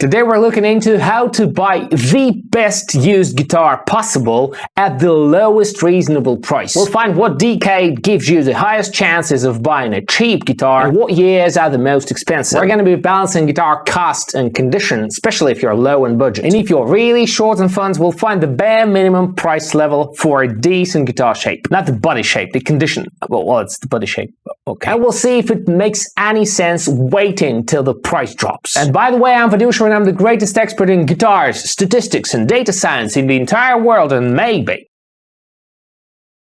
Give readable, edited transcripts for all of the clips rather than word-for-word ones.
Today we're looking into how to buy the best used guitar possible at the lowest reasonable price. We'll find what decade gives you the highest chances of buying a cheap guitar and what years are the most expensive. We're going to be balancing guitar cost and condition, especially if you're low on budget. And if you're really short on funds, we'll find the bare minimum price level for a decent guitar shape. Not the body shape, the condition. Well, it's the body shape. Okay. And we'll see if it makes any sense waiting till the price drops. And by the way, I'm Vadusha and I'm the greatest expert in guitars, statistics, and data science in the entire world, and maybe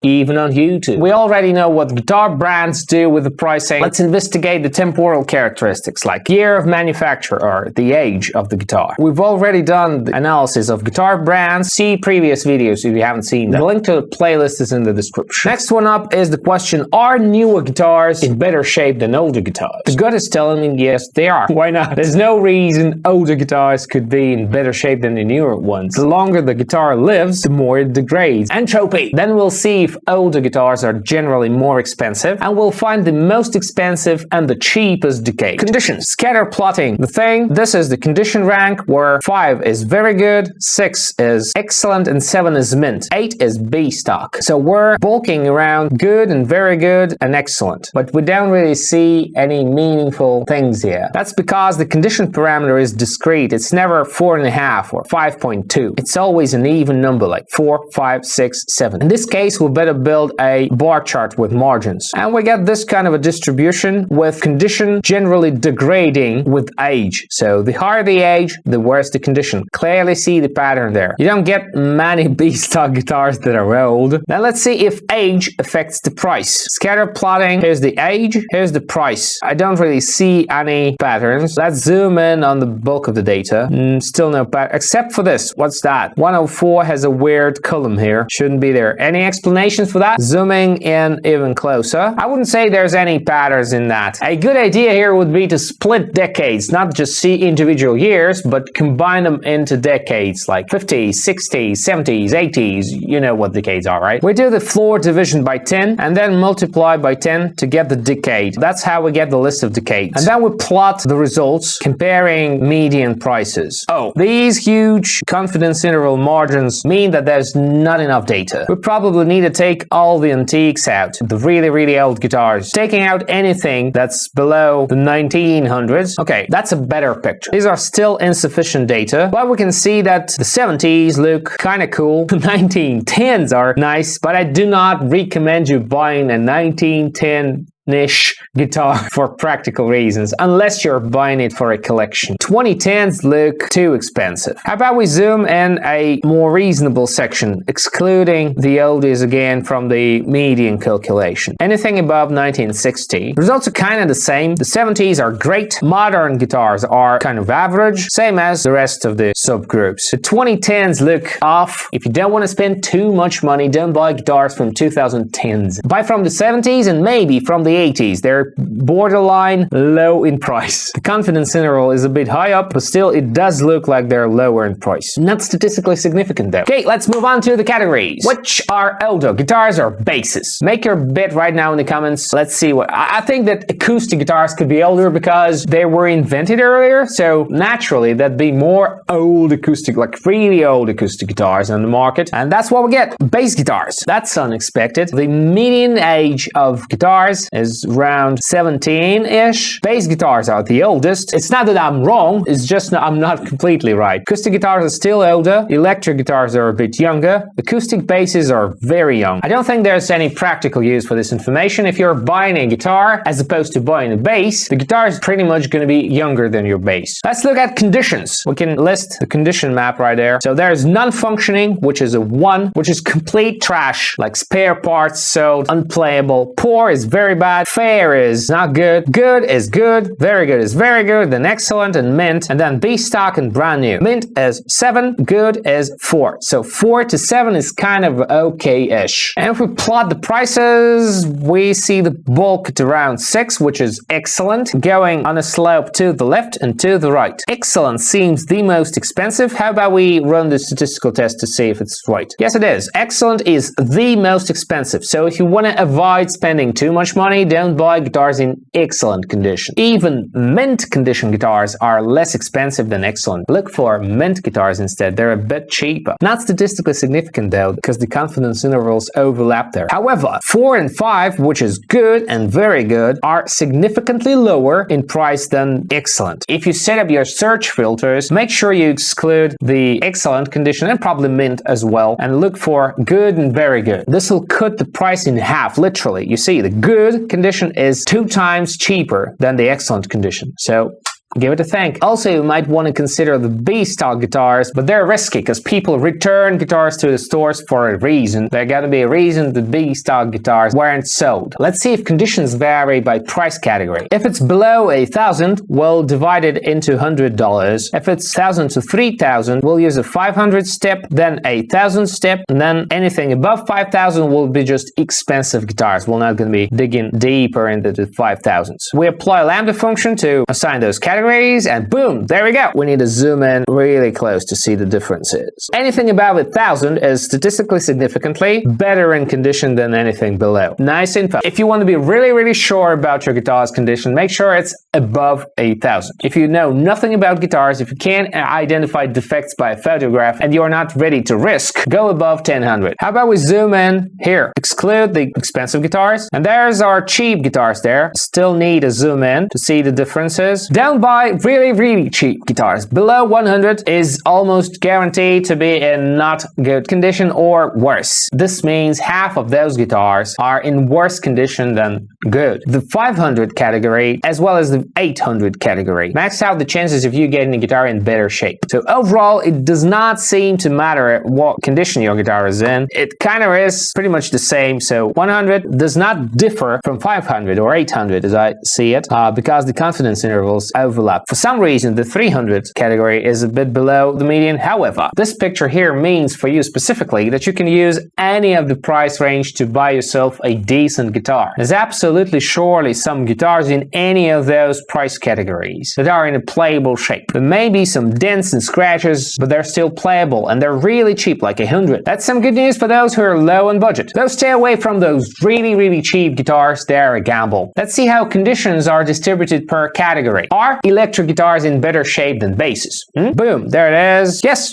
even on YouTube. We already know what guitar brands do with the pricing. Let's investigate the temporal characteristics like year of manufacture or the age of the guitar. We've already done the analysis of guitar brands. See previous videos if you haven't seen them. The link to the playlist is in the description. Next one up is the question, are newer guitars in better shape than older guitars? The gut is telling me yes, they are. Why not? There's no reason older guitars could be in better shape than the newer ones. The longer the guitar lives, the more it degrades. Entropy. Then we'll see if older guitars are generally more expensive, and we'll find the most expensive and the cheapest decade. Conditions. Scatter plotting. The thing, this is the condition rank where 5 is very good, 6 is excellent, and 7 is mint. 8 is B stock. So we're bulking around good and very good and excellent, but we don't really see any meaningful things here. That's because the condition parameter is discrete. It's never 4.5 or 5.2. It's always an even number like 4, 5, 6, 7. In this case, we'll better build a bar chart with margins. And we get this kind of a distribution with condition generally degrading with age. So the higher the age, the worse the condition. Clearly see the pattern there. You don't get many B-stock guitars that are old. Now let's see if age affects the price. Scatter plotting, here's the age, here's the price. I don't really see any patterns. Let's zoom in on the bulk of the data. Still no pattern, except for this. What's that? 104 has a weird column here. Shouldn't be there. Any explanation for that? Zooming in even closer. I wouldn't say there's any patterns in that. A good idea here would be to split decades, not just see individual years, but combine them into decades like 50s, 60s, 70s, 80s. You know what decades are, right? We do the floor division by 10 and then multiply by 10 to get the decade. That's how we get the list of decades. And then we plot the results comparing median prices. Oh, these huge confidence interval margins mean that there's not enough data. We probably need to take all the antiques out, the really old guitars, taking out anything that's below the 1900s. Okay, that's a better picture. These are still insufficient data, but we can see that the 70s look kind of cool. The 1910s are nice, but I do not recommend you buying a 1910 niche guitar for practical reasons, unless you're buying it for a collection. 2010s look too expensive. How about we zoom in a more reasonable section, excluding the oldies again from the median calculation. Anything above 1960. The results are kind of the same. The 70s are great. Modern guitars are kind of average, same as the rest of the subgroups. The 2010s look off. If you don't want to spend too much money, don't buy guitars from 2010s. Buy from the 70s and maybe from the 80s. They're borderline low in price. The confidence interval is a bit high up, but still it does look like they're lower in price. Not statistically significant though. Okay, let's move on to the categories. Which are older, guitars or basses? Make your bet right now in the comments. Let's see what... I think that acoustic guitars could be older because they were invented earlier, so naturally that'd be more old acoustic, like really old acoustic guitars on the market, and that's what we get. Bass guitars. That's unexpected. The median age of guitars is around 17-ish. Bass guitars are the oldest. It's not that I'm wrong, it's just I'm not completely right. Acoustic guitars are still older, electric guitars are a bit younger, acoustic basses are very young. I don't think there's any practical use for this information. If you're buying a guitar as opposed to buying a bass, the guitar is pretty much going to be younger than your bass. Let's look at conditions. We can list the condition map right there. So there's non-functioning, which is a 1, which is complete trash, like spare parts sold, unplayable. Poor is very bad. Fair is not good. Good is good. Very good is very good. Then excellent and mint. And then B stock and brand new. Mint is 7. Good is 4. So 4 to 7 is kind of okay-ish. And if we plot the prices, we see the bulk at around 6, which is excellent, going on a slope to the left and to the right. Excellent seems the most expensive. How about we run the statistical test to see if it's right? Yes, it is. Excellent is the most expensive. So if you want to avoid spending too much money, don't buy guitars in excellent condition. Even mint condition guitars are less expensive than excellent. Look for mint guitars instead, they're a bit cheaper. Not statistically significant though, because the confidence intervals overlap there. However, 4 and 5, which is good and very good, are significantly lower in price than excellent. If you set up your search filters, make sure you exclude the excellent condition and probably mint as well, and look for good and very good. This will cut the price in half, literally. You see, the good condition is 2 times cheaper than the excellent condition. So give it a think. Also, you might want to consider the B-stock guitars, but they're risky because people return guitars to the stores for a reason. There gotta be a reason the B-stock guitars weren't sold. Let's see if conditions vary by price category. If it's below 1,000, we'll divide it into $100. If it's 1,000 to 3,000, we'll use a 500 step, then a 1,000 step, and then anything above 5,000 will be just expensive guitars. We're not gonna be digging deeper into the 5,000s. We apply a lambda function to assign those categories, and boom, there we go. We need to zoom in really close to see the differences. Anything above 1,000 is statistically significantly better in condition than anything below. Nice info. If you want to be really sure about your guitar's condition, make sure it's above 1,000. If you know nothing about guitars, if you can't identify defects by a photograph, and you're not ready to risk, go above 1,000. How about we zoom in here, exclude the expensive guitars, and there's our cheap guitars there. Still need to zoom in to see the differences. Down by really cheap guitars. Below 100 is almost guaranteed to be in not good condition or worse. This means half of those guitars are in worse condition than good. The 500 category as well as the 800 category max out the chances of you getting a guitar in better shape. So overall, it does not seem to matter what condition your guitar is in. It kind of is pretty much the same. So 100 does not differ from 500 or 800 as I see it, because the confidence intervals overlap. For some reason, the 300 category is a bit below the median. However, this picture here means for you specifically that you can use any of the price range to buy yourself a decent guitar. There's absolutely surely some guitars in any of those price categories that are in a playable shape. There may be some dents and scratches, but they're still playable and they're really cheap, like 100. That's some good news for those who are low on budget. Though stay away from those really cheap guitars, they're a gamble. Let's see how conditions are distributed per category. Are electric guitars in better shape than basses? Boom, there it is. Yes,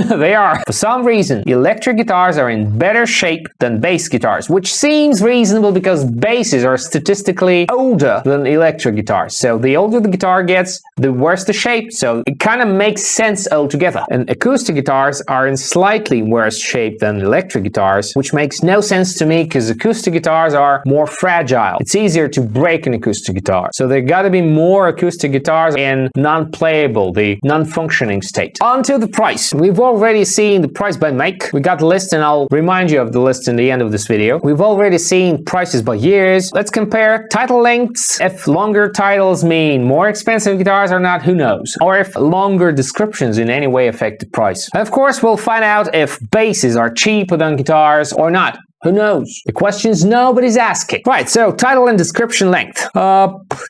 they are. For some reason, electric guitars are in better shape than bass guitars, which seems reasonable because basses are statistically older than electric guitars. So the older the guitar gets, the worse the shape. So it kind of makes sense altogether. And acoustic guitars are in slightly worse shape than electric guitars, which makes no sense to me because acoustic guitars are more fragile. It's easier to break an acoustic guitar. So there gotta be more acoustic guitars in non-playable, the non-functioning state. On to the price. We've already seen the price by make. We got the list and I'll remind you of the list in the end of this video. We've already seen prices by years. Let's compare title lengths. If longer titles mean more expensive guitars or not, who knows? Or if longer descriptions in any way affect the price. And of course, we'll find out if basses are cheaper than guitars or not. Who knows? The questions nobody's asking. Right, so title and description length.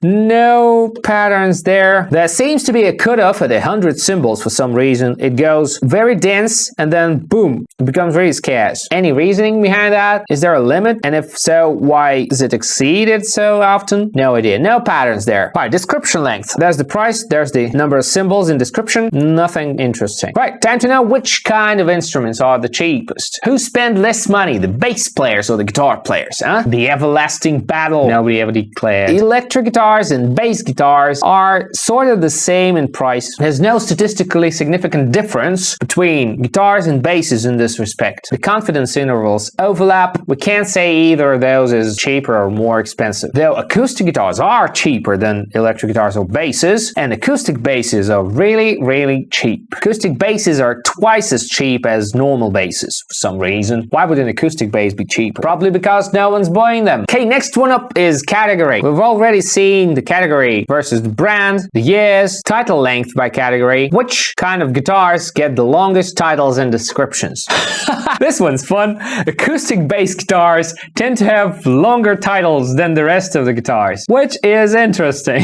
No patterns there. There seems to be a cutoff at 100 symbols for some reason. It goes very dense and then boom, it becomes very scarce. Any reasoning behind that? Is there a limit? And if so, why is it exceeded so often? No idea. No patterns there. Right, description length. There's the price, there's the number of symbols in description. Nothing interesting. Right, time to know which kind of instruments are the cheapest. Who spend less money, the bass players or the guitar players, huh? The everlasting battle nobody ever declared. Electric guitars and bass guitars are sort of the same in price. There's no statistically significant difference between guitars and basses in this respect. The confidence intervals overlap. We can't say either of those is cheaper or more expensive. Though acoustic guitars are cheaper than electric guitars or basses, and acoustic basses are really cheap. Acoustic basses are twice as cheap as normal basses for some reason. Why would an acoustic bass be cheaper? Probably because no one's buying them. Okay, next one up is category. We've already seen the category versus the brand, the years, title length by category, which kind of guitars get the longest titles and descriptions. This one's fun. Acoustic bass guitars tend to have longer titles than the rest of the guitars, which is interesting.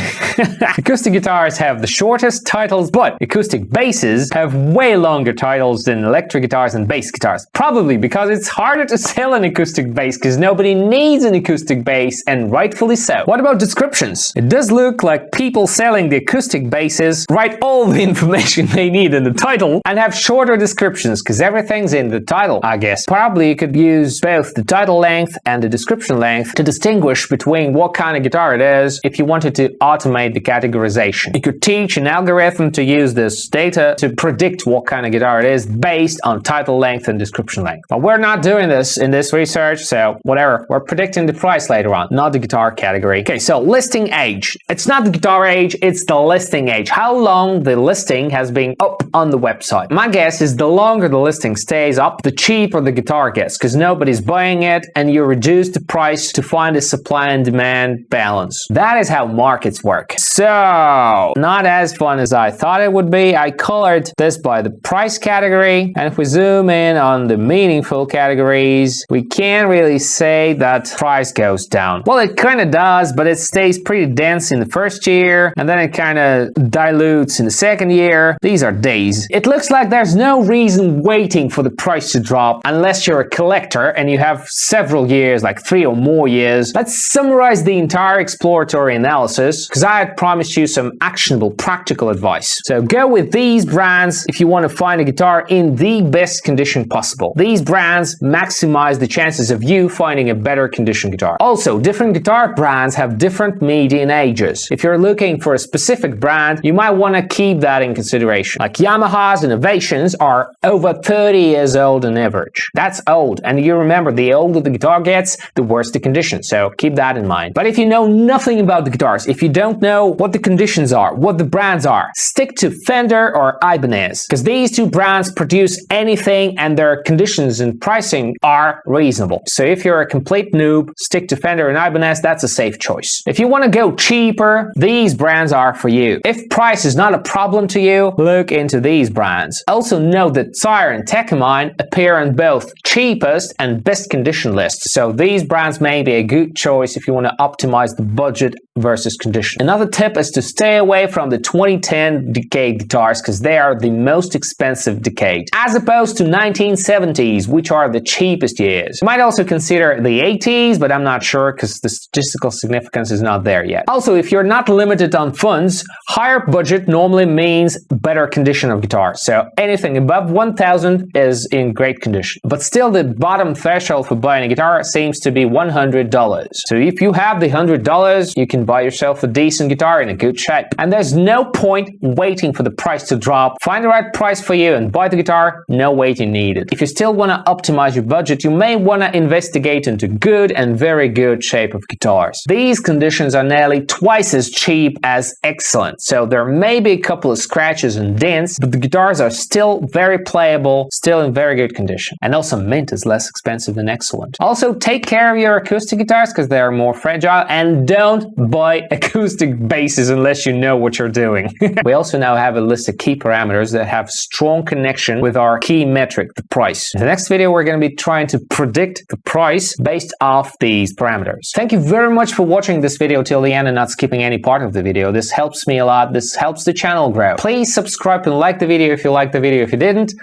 Acoustic guitars have the shortest titles, but acoustic basses have way longer titles than electric guitars and bass guitars. Probably because it's harder to sell sell an acoustic bass because nobody needs an acoustic bass, and rightfully so. What about descriptions? It does look like people selling the acoustic basses write all the information they need in the title and have shorter descriptions because everything's in the title, I guess. Probably you could use both the title length and the description length to distinguish between what kind of guitar it is if you wanted to automate the categorization. You could teach an algorithm to use this data to predict what kind of guitar it is based on title length and description length. But we're not doing this in this research, so whatever. We're predicting the price later on, not the guitar category. Okay, so listing age. It's not the guitar age, it's the listing age. How long the listing has been up on the website. My guess is the longer the listing stays up, the cheaper the guitar gets, because nobody's buying it and you reduce the price to find a supply and demand balance. That is how markets work. So, not as fun as I thought it would be. I colored this by the price category, and if we zoom in on the meaningful categories, we can't really say that price goes down. Well, it kind of does, but it stays pretty dense in the first year, and then it kind of dilutes in the second year. These are days. It looks like there's no reason waiting for the price to drop unless you're a collector and you have several years, like 3 or more years. Let's summarize the entire exploratory analysis, because I had promised you some actionable, practical advice. So go with these brands if you want to find a guitar in the best condition possible. These brands maximize the chances of you finding a better condition guitar. Also, different guitar brands have different median ages. If you're looking for a specific brand, you might want to keep that in consideration. Like Yamaha's Innovations are over 30 years old on average. That's old, and you remember, the older the guitar gets, the worse the condition, so keep that in mind. But if you know nothing about the guitars, if you don't know what the conditions are, what the brands are, stick to Fender or Ibanez, because these two brands produce anything and their conditions and pricing are reasonable. So if you're a complete noob, stick to Fender and Ibanez, that's a safe choice. If you want to go cheaper, these brands are for you. If price is not a problem to you, look into these brands. Also note that Sire and Tekkamine appear on both cheapest and best condition lists, so these brands may be a good choice if you want to optimize the budget versus condition. Another tip is to stay away from the 2010 decade guitars, because they are the most expensive decade, as opposed to 1970s, which are the cheapest years. You might also consider the 80s, but I'm not sure because the statistical significance is not there yet. Also, if you're not limited on funds, higher budget normally means better condition of guitar, so anything above 1000 is in great condition. But still, the bottom threshold for buying a guitar seems to be $100. So if you have the $100, you can buy yourself a decent guitar in a good shape. And there's no point waiting for the price to drop. Find the right price for you and buy the guitar, no waiting needed. If you still want to optimize your budget, you may want to investigate into good and very good shape of guitars. These conditions are nearly twice as cheap as excellent, so there may be a couple of scratches and dents, but the guitars are still very playable, still in very good condition. And also, mint is less expensive than excellent. Also, take care of your acoustic guitars because they are more fragile, and don't buy acoustic basses unless you know what you're doing. We also now have a list of key parameters that have strong connection with our key metric, the price. In the next video, we're going to be trying to predict the price based off these parameters. Thank you very much for watching this video till the end and not skipping any part of the video. This helps me a lot. This helps the channel grow. Please subscribe and like the video if you liked the video. If you didn't,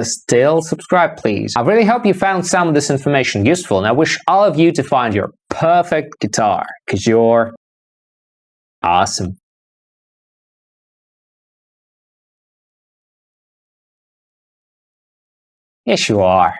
still subscribe, please. I really hope you found some of this information useful, and I wish all of you to find your perfect guitar, because you're awesome. Yes, you are.